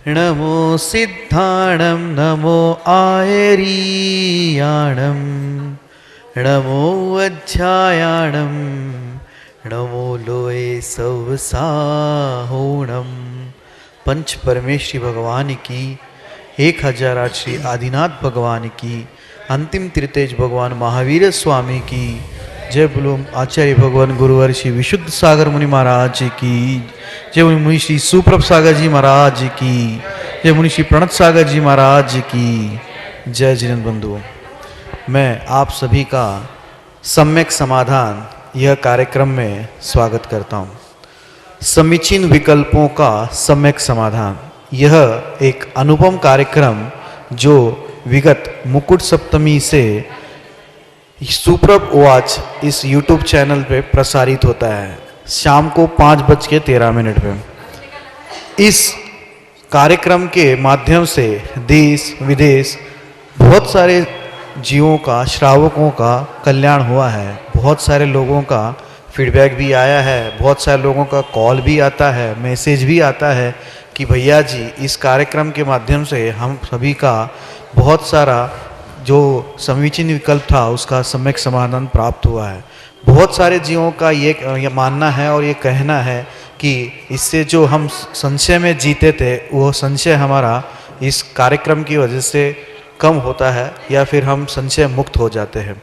नमो सिद्धाणं नमो आयरीयाणं नमो अध्यायाणं नमो लोये सवसाहोणम। पंच परमेश्वरी भगवान की 1008 श्री आदिनाथ भगवान की, अंतिम त्रितेज भगवान महावीर स्वामी की जय। बोलो आचार्य भगवान गुरुवर श्री विशुद्ध सागर मुनि महाराज की जय। मुनि श्री सुप्रभ सागर जी महाराज की जय। मुनि श्री प्रणत सागर जी महाराज की जय। जिन बंधुओं, मैं आप सभी का सम्यक समाधान यह कार्यक्रम में स्वागत करता हूँ। समीचीन विकल्पों का सम्यक समाधान, यह एक अनुपम कार्यक्रम जो विगत मुकुट सप्तमी से सुप्रभ वाच इस YouTube चैनल पे प्रसारित होता है शाम को 5:13 पे। इस कार्यक्रम के माध्यम से देश विदेश बहुत सारे जीवों का, श्रावकों का कल्याण हुआ है। बहुत सारे लोगों का फीडबैक भी आया है, बहुत सारे लोगों का कॉल भी आता है, मैसेज भी आता है कि भैया जी इस कार्यक्रम के माध्यम से हम सभी का बहुत सारा जो समीचीन विकल्प था उसका सम्यक समाधान प्राप्त हुआ है। बहुत सारे जीवों का ये मानना है और ये कहना है कि इससे जो हम संशय में जीते थे वो संशय हमारा इस कार्यक्रम की वजह से कम होता है या फिर हम संशय मुक्त हो जाते हैं।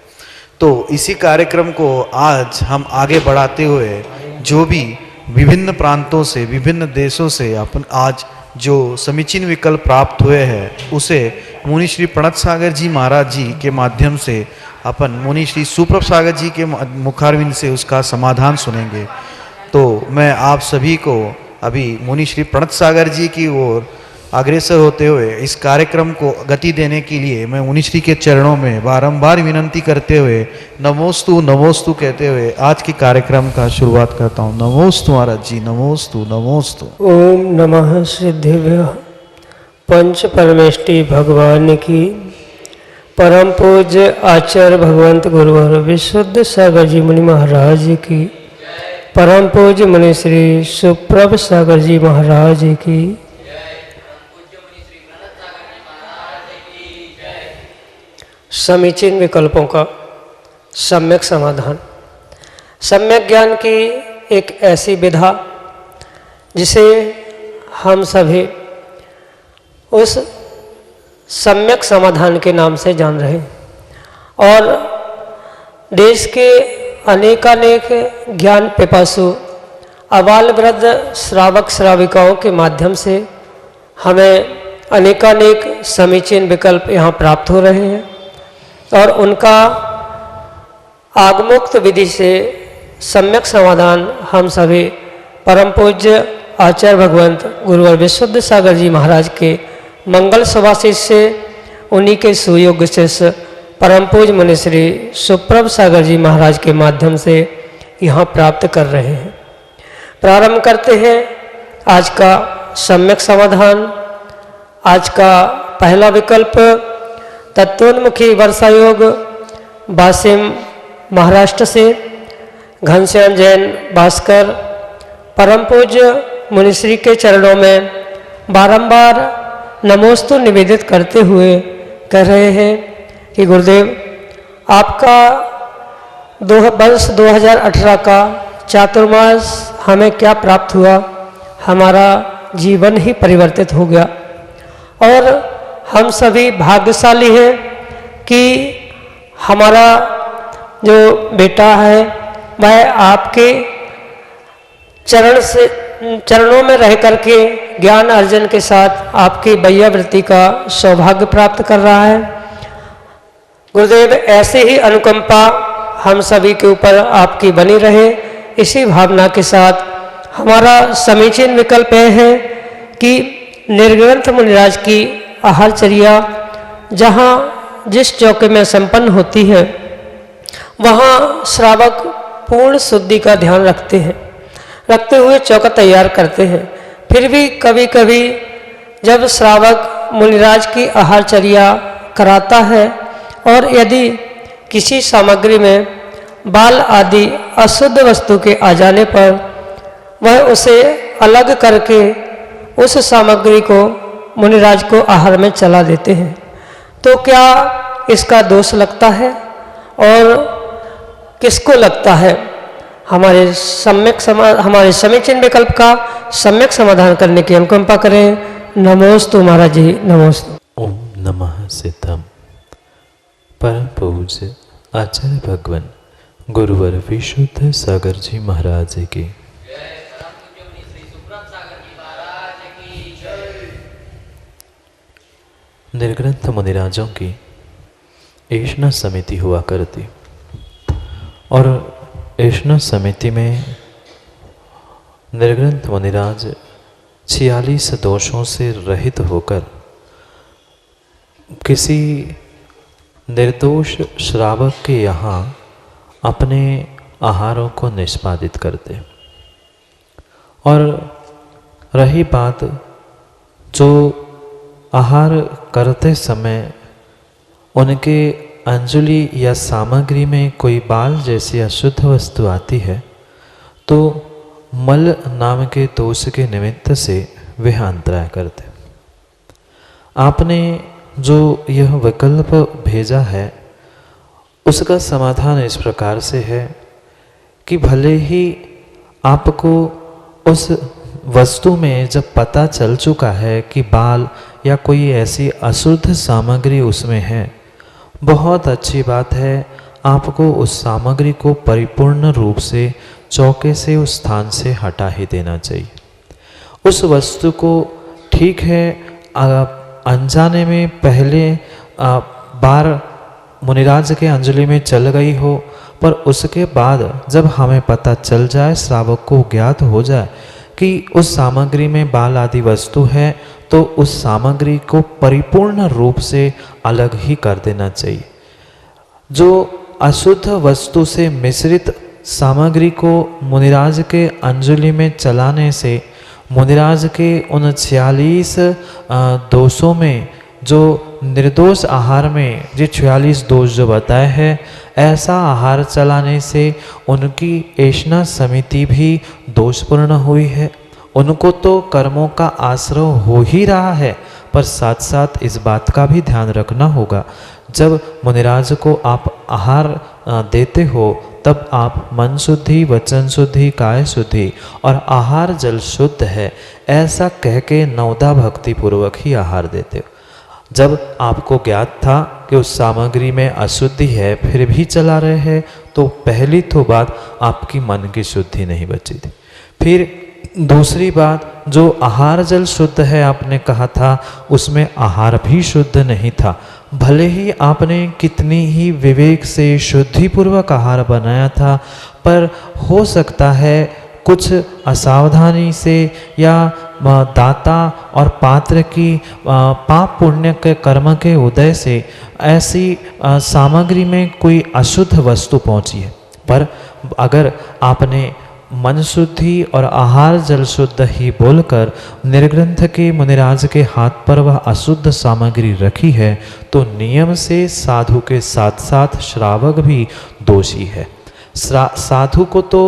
तो इसी कार्यक्रम को आज हम आगे बढ़ाते हुए जो भी विभिन्न प्रांतों से, विभिन्न देशों से अपन आज जो समीचीन विकल्प प्राप्त हुए हैं उसे मुनि श्री प्रणत सागर जी महाराज जी के माध्यम से अपन मुनि श्री सुप्रभ सागर जी के मुखारविंद से उसका समाधान सुनेंगे। तो मैं आप सभी को अभी मुनि श्री प्रणत सागर जी की ओर अग्रसर होते हुए इस कार्यक्रम को गति देने के लिए मैं मुनि श्री के चरणों में बारंबार विनंती करते हुए नमोस्तु नमोस्तु कहते हुए आज के कार्यक्रम का शुरुआत करता हूँ। नमोस्तु महाराज जी, नमोस्तु नमोस्तु। ओम नमः सिद्धिभ्यः पंच परमेष्टि भगवान की, परम पूज्य आचार्य भगवंत गुरुवर विशुद्ध सागर जी मुनि महाराज की, परम पूज्य मुनि श्री सुप्रभ सागर जी महाराज की, समीचीन विकल्पों का सम्यक समाधान। सम्यक ज्ञान की एक ऐसी विधा जिसे हम सभी उस सम्यक समाधान के नाम से जान रहे हैं और देश के अनेकानेक ज्ञान पिपासु अबाल वृद्ध श्रावक श्राविकाओं के माध्यम से हमें अनेकानेक समीचीन विकल्प यहाँ प्राप्त हो रहे हैं और उनका आगमुक्त विधि से सम्यक समाधान हम सभी परम पूज्य आचार्य भगवंत गुरुवर विशुद्ध सागर जी महाराज के मंगल सुभाषित से, उन्हीं के सुयोग्य शिष्य परम पूज्य मुनि श्री सुप्रभ सागर जी महाराज के माध्यम से यहाँ प्राप्त कर रहे हैं। प्रारंभ करते हैं आज का सम्यक समाधान। आज का पहला विकल्प तत्वोन्मुखी वर्षायोग वासिम महाराष्ट्र से घनश्याम जैन भास्कर परम पूज्य मुनिश्री के चरणों में बारंबार नमोस्तु निवेदित करते हुए कह रहे हैं कि गुरुदेव आपका वर्ष 2018 का चातुर्मास हमें क्या प्राप्त हुआ, हमारा जीवन ही परिवर्तित हो गया और हम सभी भाग्यशाली हैं कि हमारा जो बेटा है वह आपके चरणों में रह करके ज्ञान अर्जन के साथ आपकी वैयावृत्ति का सौभाग्य प्राप्त कर रहा है। गुरुदेव ऐसे ही अनुकंपा हम सभी के ऊपर आपकी बनी रहे। इसी भावना के साथ हमारा समीचीन विकल्प यह है कि निर्ग्रंथ मुनिराज की आहारचर्या जहाँ जिस चौके में संपन्न होती है वहाँ श्रावक पूर्ण शुद्धि का ध्यान रखते हुए चौका तैयार करते हैं। फिर भी कभी कभी जब श्रावक मुनिराज की आहारचर्या कराता है और यदि किसी सामग्री में बाल आदि अशुद्ध वस्तु के आ जाने पर वह उसे अलग करके उस सामग्री को मुनिराज को आहार में चला देते हैं। तो क्या इसका दोष लगता है और किसको लगता है? हमारे समीचीन विकल्प का सम्यक समाधान करने की अनुकंपा करें। नमोस्तु महाराज जी, नमोस्तु। ओम नमः सिद्धम। परम पूज्य आचार्य भगवान गुरुवर विशुद्ध सागर जी महाराज की। निर्ग्रंथ मुनिराजों की ऐष्णा समिति हुआ करती और ऐष्णा समिति में निर्ग्रंथ मुनिराज 46 दोषों से रहित होकर किसी निर्दोष श्रावक के यहाँ अपने आहारों को निष्पादित करते। और रही बात जो आहार करते समय उनके अंजलि या सामग्री में कोई बाल जैसी अशुद्ध वस्तु आती है, तो मल नाम के दोष के निमित्त से वह अंतराय करते। आपने जो यह विकल्प भेजा है उसका समाधान इस प्रकार से है कि भले ही आपको उस वस्तु में जब पता चल चुका है कि बाल या कोई ऐसी अशुद्ध सामग्री उसमें है, बहुत अच्छी बात है, आपको उस सामग्री को परिपूर्ण रूप से चौके से उस स्थान से हटा ही देना चाहिए। उस वस्तु को ठीक है अनजाने में पहले बार मुनिराज के अंजलि में चल गई हो, पर उसके बाद जब हमें पता चल जाए, श्रावक को ज्ञात हो जाए कि उस सामग्री में बाल आदि वस्तु है, तो उस सामग्री को परिपूर्ण रूप से अलग ही कर देना चाहिए। जो अशुद्ध वस्तु से मिश्रित सामग्री को मुनिराज के अंजलि में चलाने से मुनिराज के उन 46 दोषों में जो निर्दोष आहार में जो 46 दोष जो बताए हैं, ऐसा आहार चलाने से उनकी ऐष्णा समिति भी दोषपूर्ण हुई है। उनको तो कर्मों का आश्रय हो ही रहा है, पर साथ साथ इस बात का भी ध्यान रखना होगा, जब मुनिराज को आप आहार देते हो तब आप मन शुद्धि, वचन शुद्धि, काय शुद्धि और आहार जल शुद्ध है ऐसा कह के नवदा भक्ति पूर्वक ही आहार देते हो। जब आपको ज्ञात था कि उस सामग्री में अशुद्धि है फिर भी चला रहे हैं, तो पहली तो बात आपकी मन की शुद्धि नहीं बची थी। फिर दूसरी बात, जो आहार जल शुद्ध है आपने कहा था, उसमें आहार भी शुद्ध नहीं था। भले ही आपने कितनी ही विवेक से शुद्धिपूर्वक आहार बनाया था, पर हो सकता है कुछ असावधानी से या दाता और पात्र की पाप पुण्य के कर्म के उदय से ऐसी सामग्री में कोई अशुद्ध वस्तु पहुंची है। पर अगर आपने मन शुद्धि और आहार जल शुद्ध ही बोलकर निर्ग्रंथ के मुनिराज के हाथ पर वह अशुद्ध सामग्री रखी है, तो नियम से साधु के साथ साथ श्रावक भी दोषी है। साधु को तो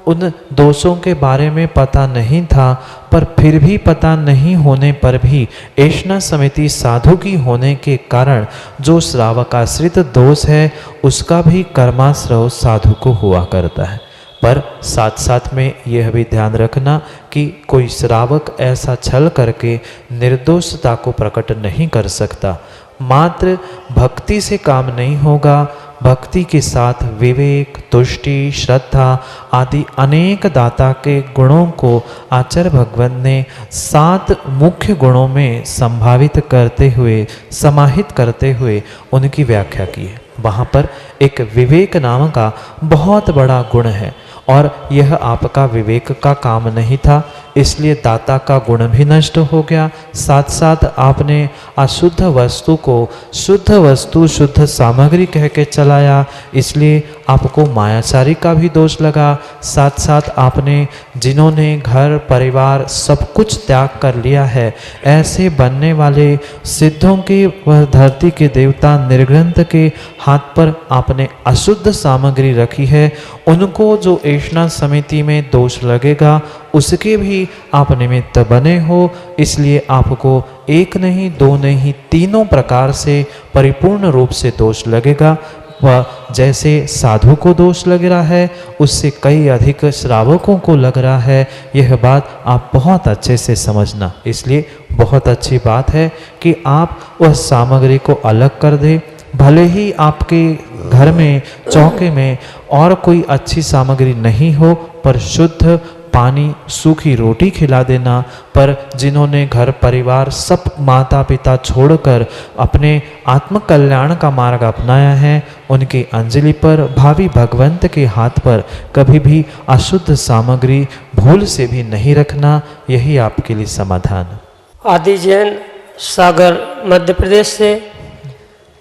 उन दोषों के बारे में पता नहीं था, पर फिर भी पता नहीं होने पर भी ऐष्णा समिति साधु की होने के कारण जो श्रावकाश्रित दोष है उसका भी कर्माश्रय साधु को हुआ करता है। पर साथ साथ में यह भी ध्यान रखना कि कोई श्रावक ऐसा छल करके निर्दोषता को प्रकट नहीं कर सकता। मात्र भक्ति से काम नहीं होगा, भक्ति के साथ विवेक, तुष्टि, श्रद्धा आदि अनेक दाता के गुणों को आचार्य भगवान ने 7 मुख्य गुणों में संभावित करते हुए, समाहित करते हुए उनकी व्याख्या की है। वहाँ पर एक विवेक नाम का बहुत बड़ा गुण है और यह आपका विवेक का काम नहीं था, इसलिए दाता का गुण भी नष्ट हो गया। साथ साथ आपने अशुद्ध वस्तु को शुद्ध वस्तु, शुद्ध सामग्री कह के चलाया, इसलिए आपको मायाचारी का भी दोष लगा। साथ साथ आपने जिन्होंने घर परिवार सब कुछ त्याग कर लिया है, ऐसे बनने वाले सिद्धों के वह धरती के देवता निर्ग्रंथ के हाथ पर आपने अशुद्ध सामग्री रखी है, उनको जो ऐष्णा समिति में दोष लगेगा उसके भी ही आप निमित्त बने हो, इसलिए आपको एक नहीं, दो नहीं, तीनों प्रकार से परिपूर्ण रूप से दोष लगेगा। वह जैसे साधु को दोष लग रहा है, उससे कई अधिक श्रावकों को लग रहा है। यह बात आप बहुत अच्छे से समझना। इसलिए बहुत अच्छी बात है कि आप वह सामग्री को अलग कर दें। भले ही आपके घर में चौके में और कोई अच्छी सामग्री नहीं हो, पर शुद्ध पानी, सूखी रोटी खिला देना। पर जिन्होंने घर परिवार सब माता पिता छोड़कर अपने आत्म कल्याण का मार्ग अपनाया है, उनकी अंजलि पर, भावी भगवंत के हाथ पर कभी भी अशुद्ध सामग्री भूल से भी नहीं रखना। यही आपके लिए समाधान। आदि जैन सागर मध्य प्रदेश से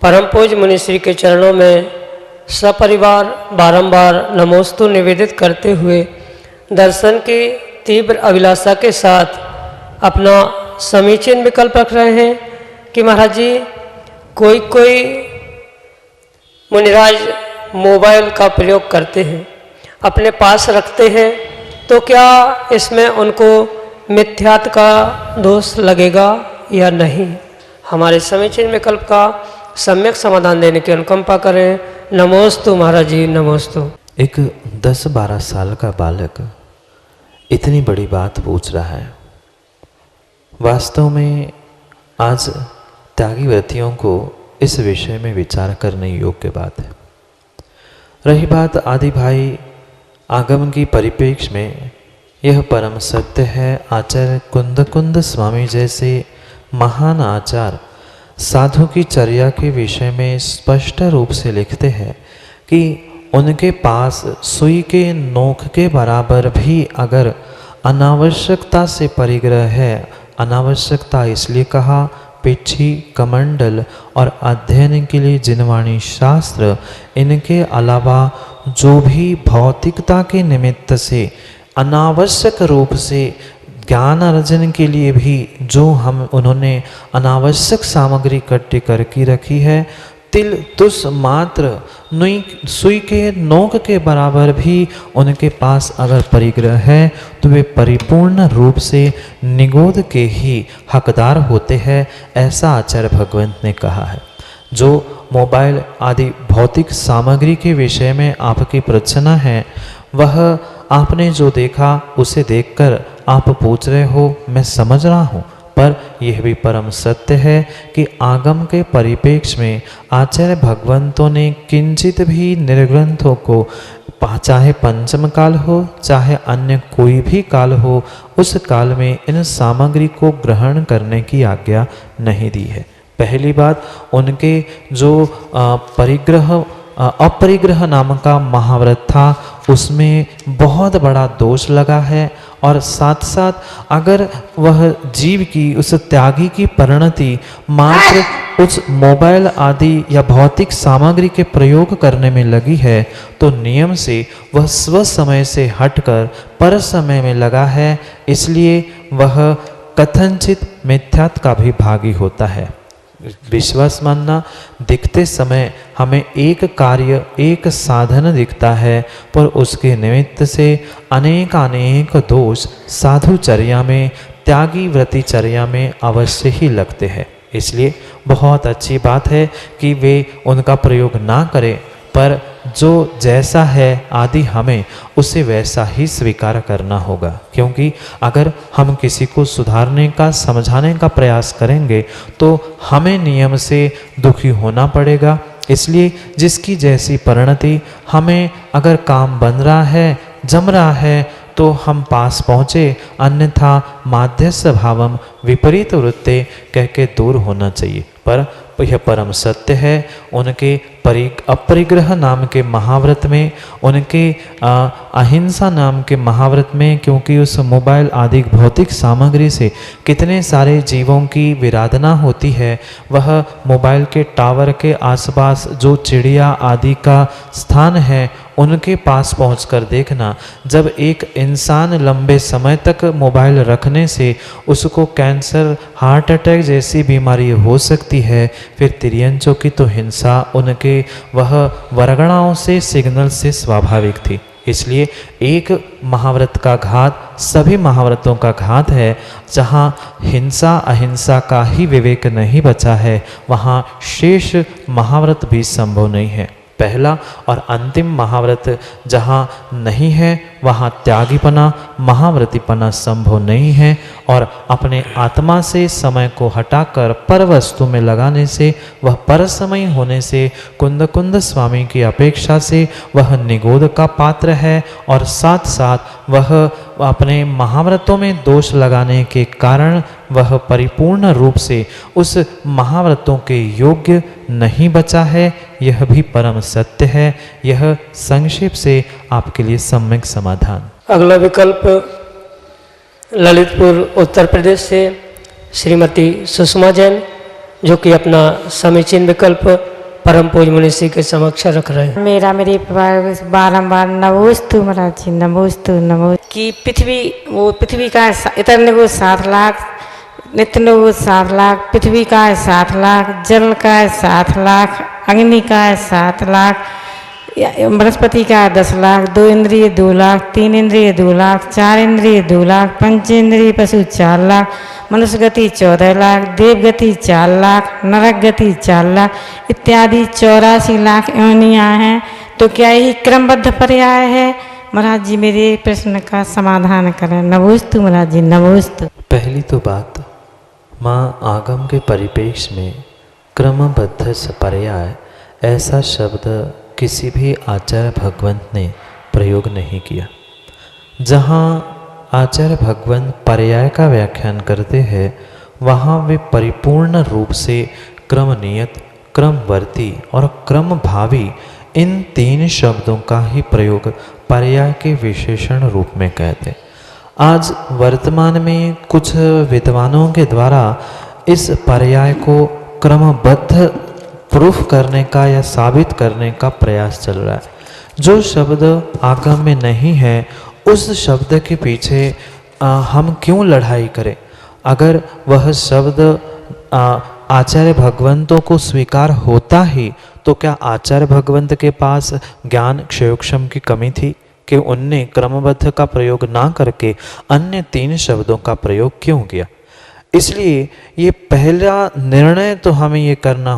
परम पूज्य मुनिश्री के चरणों में सपरिवार बारंबार नमोस्तु निवेदित करते हुए दर्शन की तीव्र अभिलाषा के साथ अपना समीचीन विकल्प रख रहे हैं कि महाराज जी, कोई मुनिराज मोबाइल का प्रयोग करते हैं, अपने पास रखते हैं, तो क्या इसमें उनको मिथ्यात्व का दोष लगेगा या नहीं? हमारे समीचीन विकल्प का सम्यक समाधान देने की अनुकंपा करें। नमोस्तु महाराज जी, नमोस्तु। एक 10-12 साल का बालक इतनी बड़ी बात पूछ रहा है। वास्तव में आज त्यागी व्रतियों को इस विषय में विचार करने योग्य बात है। रही बात आदि भाई आगम की परिप्रेक्ष्य में, यह परम सत्य है। आचार्य कुंद स्वामी जैसे महान आचार्य साधु की चर्या के विषय में स्पष्ट रूप से लिखते हैं कि उनके पास सुई के नोक के बराबर भी अगर अनावश्यकता से परिग्रह है, अनावश्यकता इसलिए कहा, पिछी, कमंडल और अध्ययन के लिए जिनवाणी शास्त्र, इनके अलावा जो भी भौतिकता के निमित्त से अनावश्यक रूप से ज्ञान अर्जन के लिए भी जो उन्होंने अनावश्यक सामग्री इकट्ठी करके रखी है, तिल तुस मात्र सुई के नोक के बराबर भी उनके पास अगर परिग्रह है, तो वे परिपूर्ण रूप से निगोद के ही हकदार होते हैं। ऐसा आचार्य भगवंत ने कहा है। जो मोबाइल आदि भौतिक सामग्री के विषय में आपकी प्रश्न है, वह आपने जो देखा उसे देखकर आप पूछ रहे हो, मैं समझ रहा हूँ, पर यह भी परम सत्य है कि आगम के परिप्रेक्ष्य में आचार्य भगवंतों ने किंचित भी निर्ग्रंथों को, चाहे पंचम काल हो चाहे अन्य कोई भी काल हो, उस काल में इन सामग्री को ग्रहण करने की आज्ञा नहीं दी है। पहली बात, उनके जो अपरिग्रह नाम का महाव्रत था, उसमें बहुत बड़ा दोष लगा है। और साथ साथ अगर वह जीव की, उस त्यागी की परिणति मात्र उस मोबाइल आदि या भौतिक सामग्री के प्रयोग करने में लगी है, तो नियम से वह स्व समय से हटकर पर समय में लगा है। इसलिए वह कथनचित मिथ्यात्व का भी भागी होता है। विश्वास मानना, दिखते समय हमें एक कार्य, एक साधन दिखता है, पर उसके निमित्त से अनेक दोष साधुचर्या में, त्यागी व्रतिचर्या में अवश्य ही लगते हैं। इसलिए बहुत अच्छी बात है कि वे उनका प्रयोग ना करें, पर जो जैसा है आदि हमें उसे वैसा ही स्वीकार करना होगा। क्योंकि अगर हम किसी को सुधारने का, समझाने का प्रयास करेंगे, तो हमें नियम से दुखी होना पड़ेगा। इसलिए जिसकी जैसी परिणति, हमें अगर काम बन रहा है, जम रहा है, तो हम पास पहुँचे, अन्यथा माध्यस्थ भावम विपरीत वृत्ते कह के दूर होना चाहिए। पर यह परम सत्य है। उनके अपरिग्रह नाम के महाव्रत में, उनके अहिंसा नाम के महाव्रत में, क्योंकि उस मोबाइल आदि भौतिक सामग्री से कितने सारे जीवों की विराधना होती है। वह मोबाइल के टावर के आसपास जो चिड़िया आदि का स्थान है, उनके पास पहुंचकर देखना, जब एक इंसान लंबे समय तक मोबाइल रखने से उसको कैंसर, हार्ट अटैक जैसी बीमारी हो सकती है, फिर तिर्यंचों की तो हिंसा उनके वह वरगणाओं से, सिग्नल से स्वाभाविक थी। इसलिए एक महाव्रत का घात सभी महाव्रतों का घात है। जहाँ हिंसा अहिंसा का ही विवेक नहीं बचा है, वहाँ शेष महाव्रत भी संभव नहीं है। पहला और अंतिम महाव्रत जहाँ नहीं है, वहाँ त्यागीपना महाव्रतीपना संभव नहीं है। और अपने आत्मा से समय को हटाकर पर वस्तु में लगाने से, वह परसमयी होने से कुंद कुंद स्वामी की अपेक्षा से वह निगोद का पात्र है। और साथ साथ वह अपने महाव्रतों में दोष लगाने के कारण वह परिपूर्ण रूप से उस महाव्रतों के योग्य नहीं बचा है। यह भी परम सत्य है। यह संक्षेप से आपके लिए सम्यक समाधान। अगला विकल्प ललितपुर उत्तर प्रदेश से श्रीमती सुषमा जैन, जो कि अपना समीचीन विकल्प परम पूज्य मुनिषी के समक्ष रख रहे हैं। मेरे बारंबार नमोस्तु महाराज जी, नमोस्तु नमोस्तु। कि पृथ्वी का इतने को 7 लाख, नित्य को 7 लाख, पृथ्वी का 7 लाख, जल का 7 लाख, अग्नि का 7 लाख, बृहस्पति का 10 लाख, 2 इंद्रिय 2 लाख, 3 इंद्रिय 2 लाख, 4 इंद्रिय 2 लाख, 5 इंद्रिय पशु 4 लाख, मनुष्य गति 14 लाख, देव गति 4 लाख, नरक गति 4 लाख इत्यादि 84 लाख योनियाँ हैं। तो क्या यही क्रमबद्ध पर्याय है? महाराज जी मेरे प्रश्न का समाधान करें। नमोस्तु महाराज जी, नमोस्तु। पहली तो बात, माँ आगम के परिपेक्ष में क्रमबद्ध पर्याय ऐसा शब्द किसी भी आचार्य भगवंत ने प्रयोग नहीं किया। जहाँ आचार्य भगवंत पर्याय का व्याख्यान करते हैं, वहाँ वे परिपूर्ण रूप से क्रमनियत, क्रमवर्ती और क्रमभावी इन 3 शब्दों का ही प्रयोग पर्याय के विशेषण रूप में कहते। आज वर्तमान में कुछ विद्वानों के द्वारा इस पर्याय को क्रमबद्ध प्रूफ करने का या साबित करने का प्रयास चल रहा है। जो शब्द आगम में नहीं है, उस शब्द के पीछे हम क्यों लड़ाई करें? अगर वह शब्द आचार्य भगवंतों को स्वीकार होता ही, तो क्या आचार्य भगवंत के पास ज्ञान क्षयोक्षम की कमी थी कि उनने क्रमबद्ध का प्रयोग ना करके अन्य 3 शब्दों का प्रयोग क्यों किया? इसलिए ये पहला निर्णय तो हमें ये करना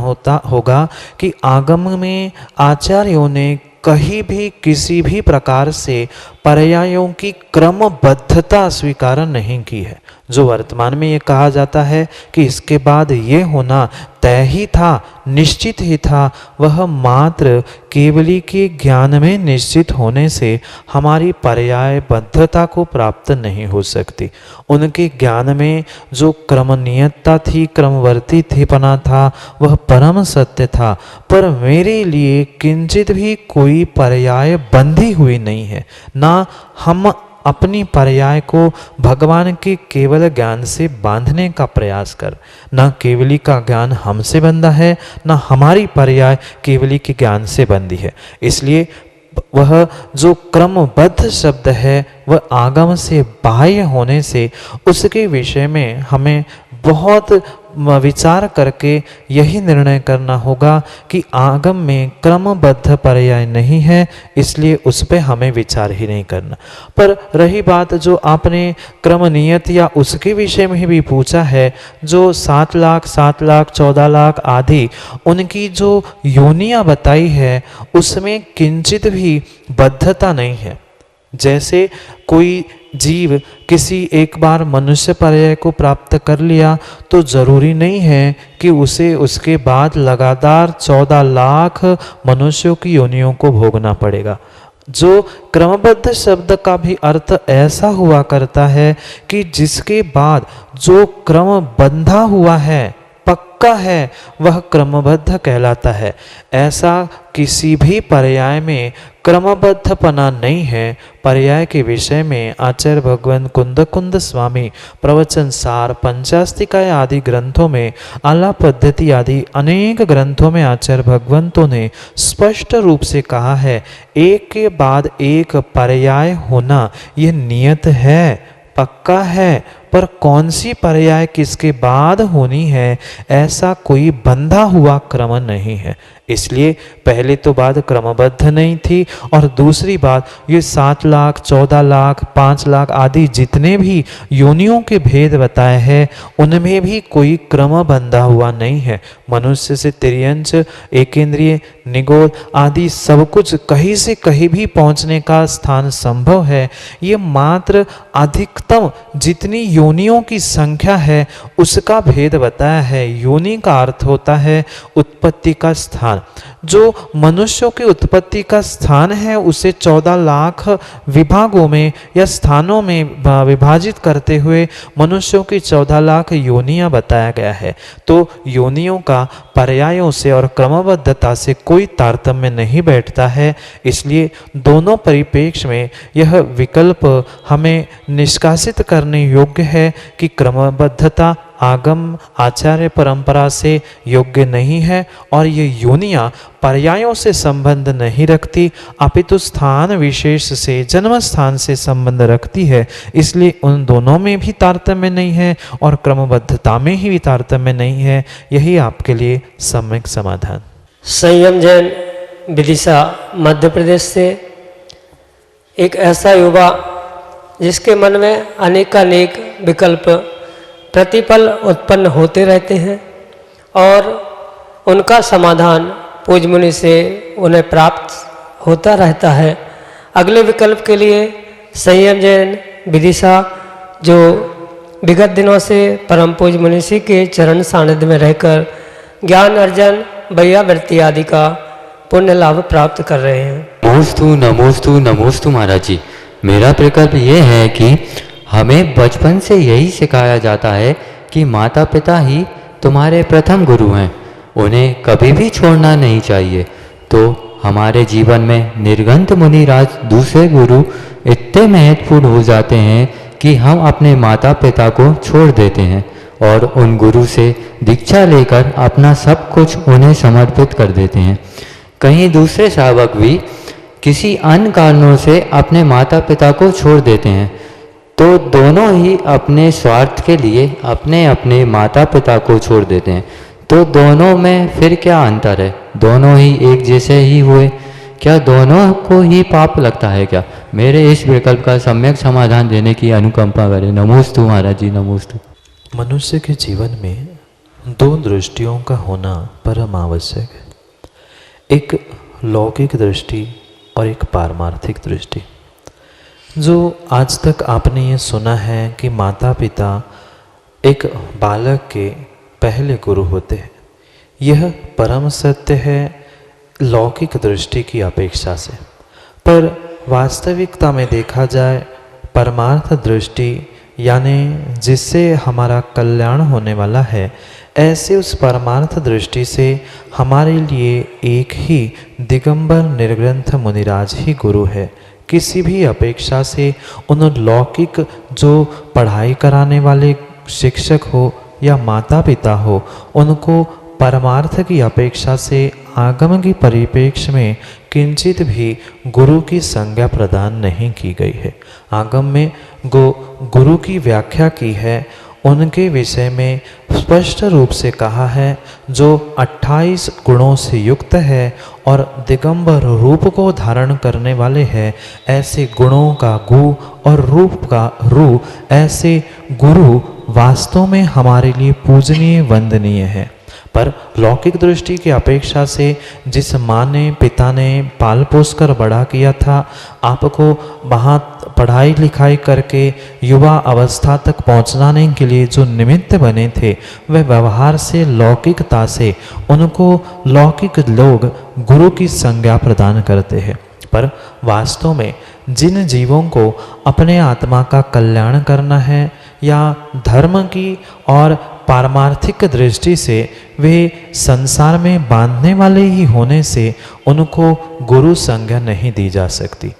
होगा कि आगम में आचार्यों ने कहीं भी किसी भी प्रकार से पर्यायों की क्रमबद्धता स्वीकार नहीं की है। जो वर्तमान में ये कहा जाता है कि इसके बाद ये होना तय ही था, निश्चित ही था, वह मात्र केवली के ज्ञान में निश्चित होने से हमारी पर्यायबद्धता को प्राप्त नहीं हो सकती। उनके ज्ञान में जो क्रमनियतता थी, क्रमवर्ती थीपना था, वह परम सत्य था। पर मेरे लिए किंचित भी कोई पर्याय बंधी हुई नहीं है। ना हम अपनी पर्याय को भगवान के केवल ज्ञान से बांधने का प्रयास कर, न केवली का ज्ञान हमसे बंधा है, न हमारी पर्याय केवली के ज्ञान से बंधी है। इसलिए वह जो क्रमबद्ध शब्द है, वह आगम से बाह्य होने से उसके विषय में हमें बहुत विचार करके यही निर्णय करना होगा कि आगम में क्रमबद्ध पर्याय नहीं है, इसलिए उस पर हमें विचार ही नहीं करना। पर रही बात जो आपने क्रमनियत या उसके विषय में भी पूछा है, जो 7 लाख, 7 लाख, 14 लाख आदि उनकी जो योनियां बताई है, उसमें किंचित भी बद्धता नहीं है। जैसे कोई जीव किसी एक बार मनुष्य पर्याय को प्राप्त कर लिया तो जरूरी नहीं है कि उसे उसके बाद लगातार 14 लाख मनुष्यों की योनियों को भोगना पड़ेगा। जो क्रमबद्ध शब्द का भी अर्थ ऐसा हुआ करता है कि जिसके बाद जो क्रम बंधा हुआ है, पक्का है, वह क्रमबद्ध कहलाता है। ऐसा किसी भी पर्याय में क्रमबद्धपना नहीं है। पर्याय के विषय में आचार्य भगवान कुंद कुंद स्वामी प्रवचन सार, पंचास्तिकाय आदि ग्रंथों में, आला पद्धति आदि अनेक ग्रंथों में आचार्य भगवंतों ने स्पष्ट रूप से कहा है, एक के बाद एक पर्याय होना यह नियत है, पक्का है। पर कौन सी पर्याय किसके बाद होनी है, ऐसा कोई बंधा हुआ क्रम नहीं है। इसलिए पहले तो बात क्रमबद्ध नहीं थी, और दूसरी बात ये 7 लाख 14 लाख 5 लाख आदि जितने भी योनियों के भेद बताए हैं उनमें भी कोई क्रम बंधा हुआ नहीं है। मनुष्य से तिर्यंच, एकेंद्रिय, निगोद आदि सब कुछ कहीं से कहीं भी पहुंचने का स्थान संभव है। ये मात्र अधिकतम जितनी योनियों की संख्या है उसका भेद बताया है। योनि का अर्थ होता है उत्पत्ति का स्थान। जो मनुष्यों की उत्पत्ति का स्थान है उसे 14 लाख विभागों में या स्थानों में विभाजित करते हुए मनुष्यों की 14 लाख योनियां बताया गया है। तो योनियों का पर्यायों से और क्रमबद्धता से कोई तारतम्य नहीं बैठता है। इसलिए दोनों परिप्रेक्ष्य में यह विकल्प हमें निष्कासित करने योग्य है कि क्रमबद्धता आगम आचार्य परंपरा से योग्य नहीं है और ये योनियां पर्यायों से संबंध नहीं रखती, अपितु स्थान विशेष से, जन्म स्थान से संबंध रखती है। इसलिए उन दोनों में भी तारतम्य नहीं है और क्रमबद्धता में ही भी तारतम्य नहीं है। यही आपके लिए सम्यक समाधान। संयम जैन विदिशा मध्य प्रदेश से एक ऐसा युवा जिसके मन में अनेकानेक विकल्प प्रतिपल उत्पन्न होते रहते हैं और उनका समाधान पूज्य मुनि से उन्हें प्राप्त होता रहता है। अगले विकल्प के लिए संयम जैन विदिशा जो विगत दिनों से परम पूज्य मुनि के चरण सानिध्य में रहकर ज्ञान अर्जन, वैयावृत्ति आदि का पुण्य लाभ प्राप्त कर रहे हैं। नमोस्तु नमोस्तु नमोस्तु महाराज जी। मेरा विकल्प ये है कि हमें बचपन से यही सिखाया जाता है कि माता पिता ही तुम्हारे प्रथम गुरु हैं, उन्हें कभी भी छोड़ना नहीं चाहिए। तो हमारे जीवन में निर्गंत मुनिराज दूसरे गुरु इतने महत्वपूर्ण हो जाते हैं कि हम अपने माता पिता को छोड़ देते हैं और उन गुरु से दीक्षा लेकर अपना सब कुछ उन्हें समर्पित कर देते हैं। कहीं दूसरे शावक भी किसी अन्य कारणों से अपने माता पिता को छोड़ देते हैं, तो दोनों ही अपने स्वार्थ के लिए अपने अपने माता पिता को छोड़ देते हैं। तो दोनों में फिर क्या अंतर है? दोनों ही एक जैसे ही हुए, क्या दोनों को ही पाप लगता है क्या? मेरे इस विकल्प का सम्यक समाधान देने की अनुकंपा करें। नमोस्तु महाराज जी, नमोस्तु। मनुष्य के जीवन में दो दृष्टियों का होना परम आवश्यक है, एक लौकिक दृष्टि और एक पारमार्थिक दृष्टि। जो आज तक आपने ये सुना है कि माता पिता एक बालक के पहले गुरु होते हैं, यह परम सत्य है लौकिक दृष्टि की अपेक्षा से। पर वास्तविकता में देखा जाए परमार्थ दृष्टि यानी जिससे हमारा कल्याण होने वाला है, ऐसे उस परमार्थ दृष्टि से हमारे लिए एक ही दिगंबर निर्ग्रंथ मुनिराज ही गुरु है। किसी भी अपेक्षा से उन लौकिक जो पढ़ाई कराने वाले शिक्षक हो या माता पिता हो, उनको परमार्थ की अपेक्षा से आगम की परिप्रेक्ष्य में किंचित भी गुरु की संज्ञा प्रदान नहीं की गई है। आगम में गुरु की व्याख्या की है, उनके विषय में स्पष्ट रूप से कहा है जो 28 गुणों से युक्त है और दिगंबर रूप को धारण करने वाले हैं। ऐसे गुणों का गु और रूप का रू, ऐसे गुरु वास्तव में हमारे लिए पूजनीय वंदनीय है। पर लौकिक दृष्टि की अपेक्षा से जिस माँ ने पिता ने पाल पोस कर बड़ा किया था, आपको वहाँ पढ़ाई लिखाई करके युवा अवस्था तक पहुँचाने के लिए जो निमित्त बने थे, वह व्यवहार से लौकिकता से उनको लौकिक लोग गुरु की संज्ञा प्रदान करते हैं। पर वास्तव में जिन जीवों को अपने आत्मा का कल्याण करना है या धर्म की और पारमार्थिक दृष्टि से वे संसार में बांधने वाले ही होने से उनको गुरु संज्ञा नहीं दी जा सकती।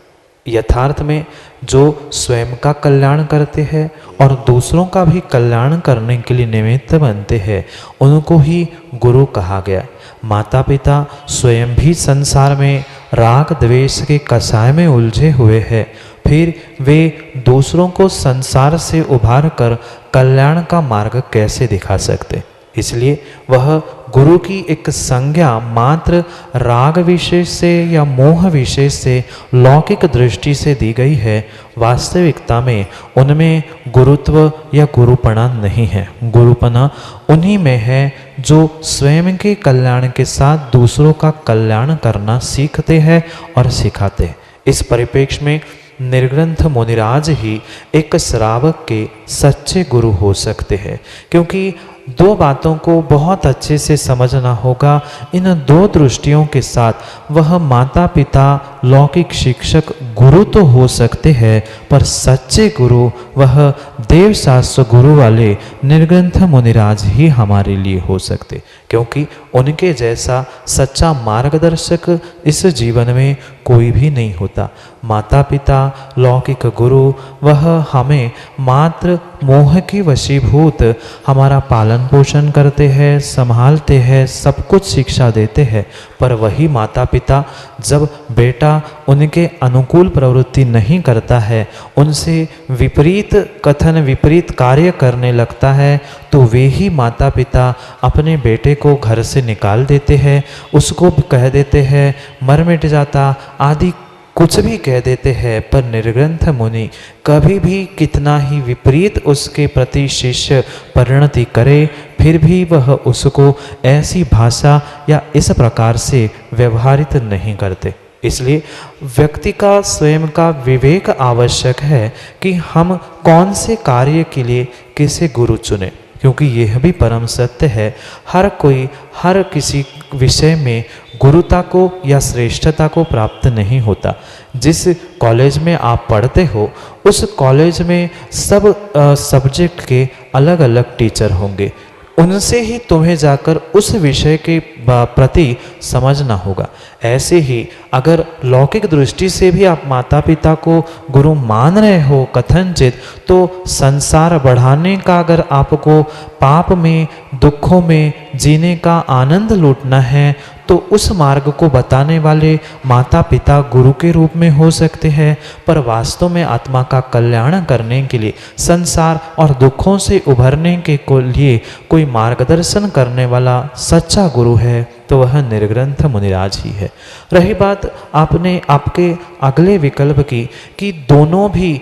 यथार्थ में जो स्वयं का कल्याण करते हैं और दूसरों का भी कल्याण करने के लिए निमित्त बनते हैं, उनको ही गुरु कहा गया। माता पिता स्वयं भी संसार में राग द्वेष के कसाय में उलझे हुए हैं, फिर वे दूसरों को संसार से उभार कर कल्याण का मार्ग कैसे दिखा सकते? इसलिए वह गुरु की एक संज्ञा मात्र राग विशेष से या मोह विशेष से लौकिक दृष्टि से दी गई है। वास्तविकता में उनमें गुरुत्व या गुरुपना नहीं है। गुरुपना उन्हीं में है जो स्वयं के कल्याण के साथ दूसरों का कल्याण करना सीखते हैं और सिखाते हैं। इस परिप्रेक्ष्य में निर्ग्रंथ मुनिराज ही एक श्रावक के सच्चे गुरु हो सकते हैं, क्योंकि दो बातों को बहुत अच्छे से समझना होगा। इन दो दृष्टियों के साथ वह माता पिता लौकिक शिक्षक गुरु तो हो सकते हैं, पर सच्चे गुरु वह देव शास्त्र गुरु वाले निर्ग्रंथ मुनिराज ही हमारे लिए हो सकते, क्योंकि उनके जैसा सच्चा मार्गदर्शक इस जीवन में कोई भी नहीं होता। माता पिता लौकिक गुरु वह हमें मात्र मोह की वशीभूत हमारा पालन पोषण करते हैं, संभालते हैं, सब कुछ शिक्षा देते हैं, पर वही माता पिता जब बेटा उनके अनुकूल प्रवृत्ति नहीं करता है, उनसे विपरीत कथन विपरीत कार्य करने लगता है, तो वे ही माता पिता अपने बेटे को घर से निकाल देते हैं, उसको कह देते हैं मर मिट जाता आदि कुछ भी कह देते हैं। पर निर्ग्रंथ मुनि कभी भी कितना ही विपरीत उसके प्रति शिष्य परिणति करे, फिर भी वह उसको ऐसी भाषा या इस प्रकार से व्यवहारित नहीं करते। इसलिए व्यक्ति का स्वयं का विवेक आवश्यक है कि हम कौन से कार्य के लिए किसे गुरु चुने, क्योंकि यह भी परम सत्य है, हर कोई हर किसी विषय में गुरुता को या श्रेष्ठता को प्राप्त नहीं होता। जिस कॉलेज में आप पढ़ते हो उस कॉलेज में सब सब्जेक्ट के अलग अलग टीचर होंगे, उनसे ही तुम्हें जाकर उस विषय के प्रति समझना होगा। ऐसे ही अगर लौकिक दृष्टि से भी आप माता पिता को गुरु मान रहे हो कथनचित, तो संसार बढ़ाने का अगर आपको पाप में दुखों में जीने का आनंद लूटना है, तो उस मार्ग को बताने वाले माता पिता गुरु के रूप में हो सकते हैं। पर वास्तव में आत्मा का कल्याण करने के लिए, संसार और दुखों से उभरने के लिए कोई मार्गदर्शन करने वाला सच्चा गुरु है तो वह निर्ग्रंथ मुनिराज ही है। रही बात आपने आपके अगले विकल्प की कि दोनों भी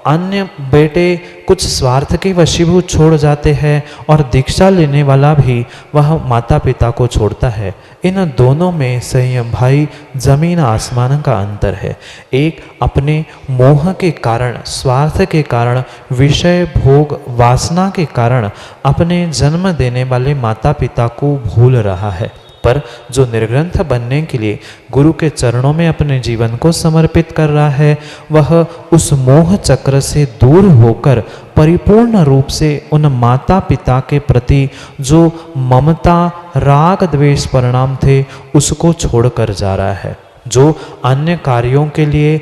अन्य बेटे कुछ स्वार्थ के वशीभूत छोड़ जाते हैं और दीक्षा लेने वाला भी वह माता पिता को छोड़ता है। इन दोनों में संयम भाई जमीन आसमान का अंतर है। एक अपने मोह के कारण, स्वार्थ के कारण, विषय भोग वासना के कारण अपने जन्म देने वाले माता पिता को भूल रहा है, पर जो निर्ग्रंथ बनने के लिए गुरु के चरणों में अपने जीवन को समर्पित कर रहा है, वह उस मोह चक्र से दूर होकर परिपूर्ण रूप से उन माता पिता के प्रति जो ममता राग द्वेष परिणाम थे उसको छोड़कर जा रहा है। जो अन्य कार्यों के लिए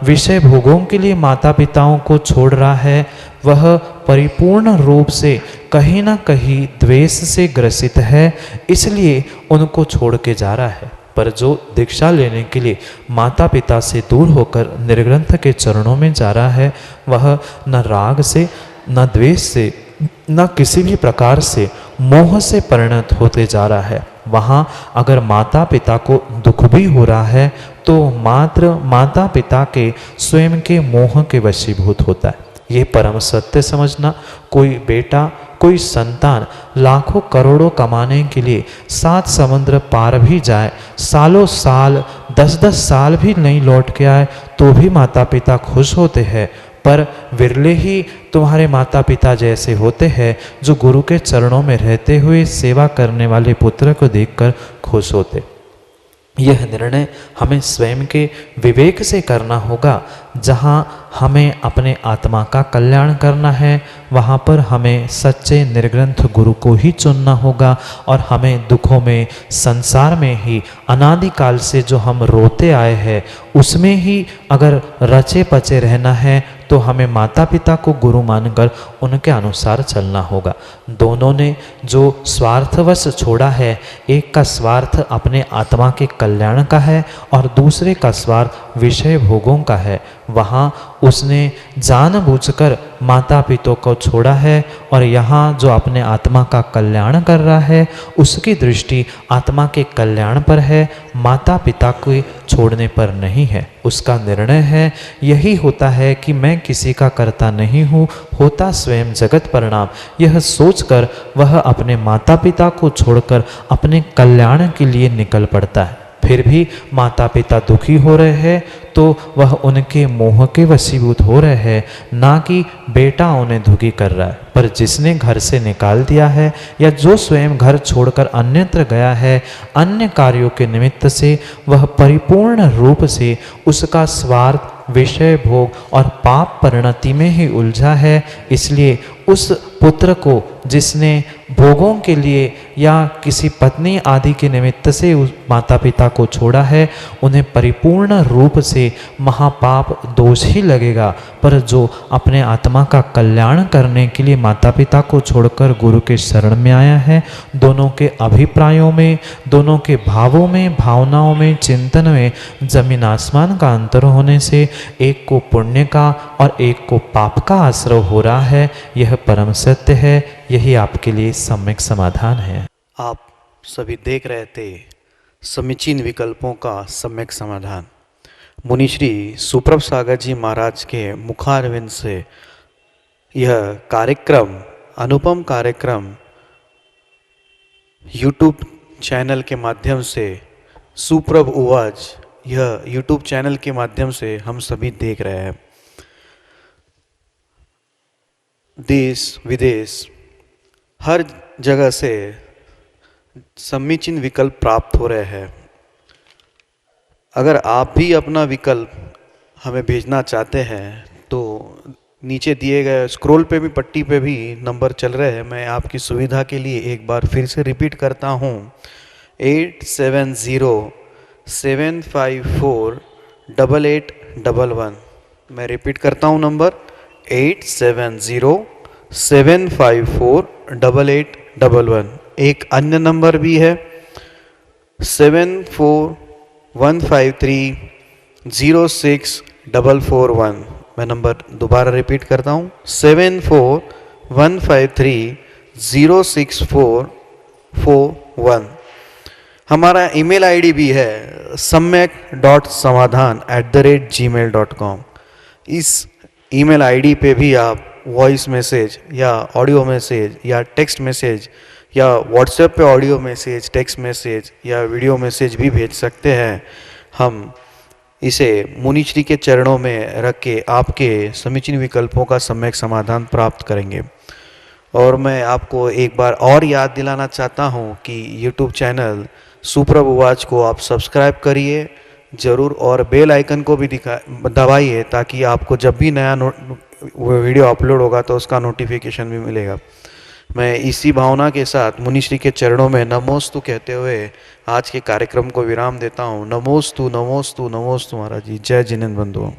विषय भोगों के लिए माता पिताओं को छोड़ रहा है, वह परिपूर्ण रूप से कहीं ना कहीं द्वेष से ग्रसित है, इसलिए उनको छोड़ के जा रहा है। पर जो दीक्षा लेने के लिए माता पिता से दूर होकर निर्ग्रंथ के चरणों में जा रहा है, वह न राग से न द्वेष से न किसी भी प्रकार से मोह से परिणत होते जा रहा है। वहाँ अगर माता पिता को दुख भी हो रहा है तो मात्र माता पिता के स्वयं के मोह के वशीभूत होता है। ये परम सत्य समझना। कोई बेटा कोई संतान लाखों करोड़ों कमाने के लिए 7 समुद्र पार भी जाए, सालों साल 10-10 साल भी नहीं लौट के आए, तो भी माता पिता खुश होते हैं। पर विरले ही तुम्हारे माता पिता जैसे होते हैं जो गुरु के चरणों में रहते हुए सेवा करने वाले पुत्र को देखकर खुश होते। यह निर्णय हमें स्वयं के विवेक से करना होगा। जहाँ हमें अपने आत्मा का कल्याण करना है, वहाँ पर हमें सच्चे निर्ग्रंथ गुरु को ही चुनना होगा। और हमें दुखों में, संसार में ही अनादिकाल से जो हम रोते आए हैं, उसमें ही अगर रचे पचे रहना है तो हमें माता पिता को गुरु मानकर उनके अनुसार चलना होगा। दोनों ने जो स्वार्थवश छोड़ा है, एक का स्वार्थ अपने आत्मा के कल्याण का है और दूसरे का स्वार्थ विषय भोगों का है, वहाँ उसने जानबूझकर माता पिता को छोड़ा है, और यहाँ जो अपने आत्मा का कल्याण कर रहा है उसकी दृष्टि आत्मा के कल्याण पर है, माता पिता को छोड़ने पर नहीं है। उसका निर्णय है, यही होता है कि मैं किसी का करता नहीं हूँ, होता स्वयं जगत परिणाम। यह सोचकर वह अपने माता पिता को छोड़कर अपने कल्याण के लिए निकल पड़ता है। फिर भी माता पिता दुखी हो रहे हैं तो वह उनके मोह के वशीभूत हो रहे हैं, ना कि बेटा उन्हें दुखी कर रहा है। पर जिसने घर से निकाल दिया है या जो स्वयं घर छोड़कर अन्यत्र गया है अन्य कार्यों के निमित्त से, वह परिपूर्ण रूप से उसका स्वार्थ, विषय भोग और पाप परिणति में ही उलझा है। इसलिए उस पुत्र को जिसने भोगों के लिए या किसी पत्नी आदि के निमित्त से उस माता पिता को छोड़ा है, उन्हें परिपूर्ण रूप से महापाप दोष ही लगेगा। पर जो अपने आत्मा का कल्याण करने के लिए माता पिता को छोड़कर गुरु के शरण में आया है, दोनों के अभिप्रायों में, दोनों के भावों में, भावनाओं में, चिंतन में जमीन आसमान का अंतर होने से एक को पुण्य का और एक को पाप का आश्रय हो रहा है। यह परम सत्य है, यही आपके लिए सम्यक समाधान है। आप सभी देख रहे थे समीचीन विकल्पों का सम्यक समाधान। मुनिश्री सुप्रभ सागर जी महाराज के मुखारविंद से यह कार्यक्रम, अनुपम कार्यक्रम यूट्यूब चैनल के माध्यम से, सुप्रभ उवाच यह यूट्यूब चैनल के माध्यम से हम सभी देख रहे हैं। देश विदेश हर जगह से समीचीन विकल्प प्राप्त हो रहे हैं। अगर आप भी अपना विकल्प हमें भेजना चाहते हैं तो नीचे दिए गए स्क्रॉल पे भी, पट्टी पे भी नंबर चल रहे हैं। मैं आपकी सुविधा के लिए एक बार फिर से रिपीट करता हूँ, 8707548811। मैं रिपीट करता हूँ नंबर 8707548811। एक अन्य नंबर भी है 7415306441। मैं नंबर दोबारा रिपीट करता हूँ 7415306441। हमारा ईमेल आईडी भी है samyak.samadhan@gmail.com। इस ईमेल आईडी पे भी आप वॉइस मैसेज या ऑडियो मैसेज या टेक्स्ट मैसेज या व्हाट्सएप पे ऑडियो मैसेज, टेक्स्ट मैसेज या वीडियो मैसेज भी भेज सकते हैं। हम इसे मुनिश्री के चरणों में रख के आपके समीचीन विकल्पों का सम्यक समाधान प्राप्त करेंगे। और मैं आपको एक बार और याद दिलाना चाहता हूँ कि यूट्यूब चैनल सुप्रभ उवाच को आप सब्सक्राइब करिए ज़रूर, और बेल आइकन को भी दबाइए ताकि आपको जब भी नया वीडियो अपलोड होगा तो उसका नोटिफिकेशन भी मिलेगा। मैं इसी भावना के साथ मुनिश्री के चरणों में नमोस्तु कहते हुए आज के कार्यक्रम को विराम देता हूँ। नमोस्तु नमोस्तु नमोस्तु महाराज जी। जय जिनेन्द्र बंधुओं।